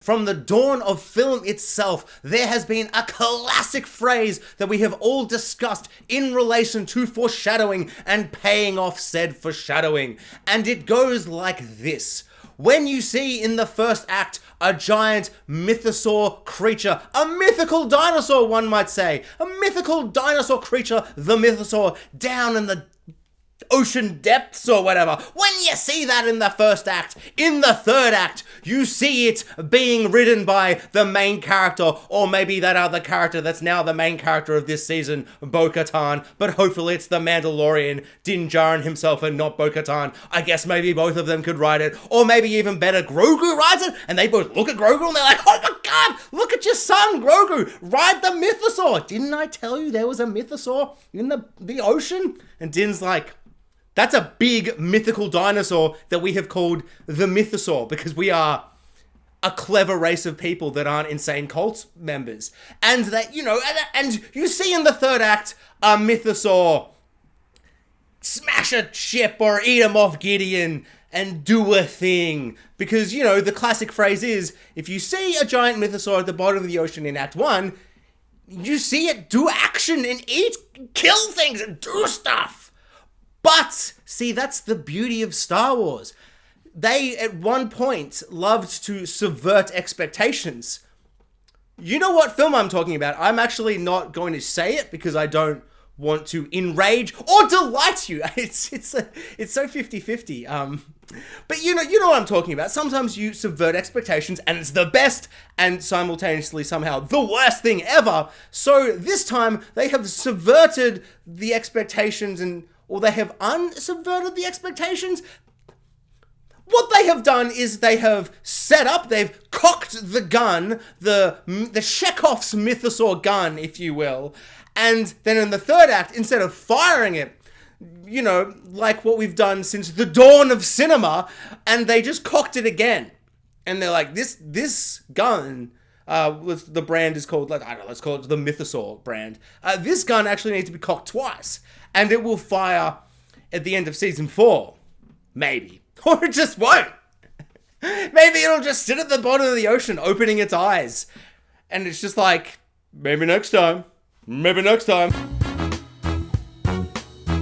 From the dawn of film itself, there has been a classic phrase that we have all discussed in relation to foreshadowing and paying off said foreshadowing. And it goes like this. When you see in the first act a giant mythosaur creature, a mythical dinosaur, one might say, a mythical dinosaur creature, the mythosaur, down in the ocean depths or whatever. When you see that in the first act, in the third act, you see it being ridden by the main character, or maybe that other character that's now the main character of this season, Bo-Katan, but hopefully it's the Mandalorian, Din Djarin himself and not Bo-Katan. I guess maybe both of them could ride it, or maybe even better, Grogu rides it, and they both look at Grogu and they're like, oh my god, look at your son, Grogu, ride the mythosaur. Didn't I tell you there was a mythosaur in the ocean? And Din's like, that's a big mythical dinosaur that we have called the Mythosaur because we are a clever race of people that aren't insane cult members. And that, and you see in the third act a Mythosaur smash a ship or eat a Moff Gideon and do a thing. Because, the classic phrase is, if you see a giant Mythosaur at the bottom of the ocean in Act 1, you see it do action and kill things and do stuff. But, see, that's the beauty of Star Wars. They, at one point, loved to subvert expectations. You know what film I'm talking about. I'm actually not going to say it because I don't want to enrage or delight you. It's so 50-50. But you know what I'm talking about. Sometimes you subvert expectations and it's the best and simultaneously somehow the worst thing ever. So this time they have subverted the expectations or they have unsubverted the expectations. What they have done is they have they've cocked the gun, the Chekhov's Mythosaur gun, if you will, and then in the third act, instead of firing it, like what we've done since the dawn of cinema, and they just cocked it again. And they're like, this gun, the brand is called, let's call it the Mythosaur brand. This gun actually needs to be cocked twice. And it will fire at the end of season 4. Maybe. Or it just won't. Maybe it'll just sit at the bottom of the ocean opening its eyes. And it's just like, maybe next time. Maybe next time.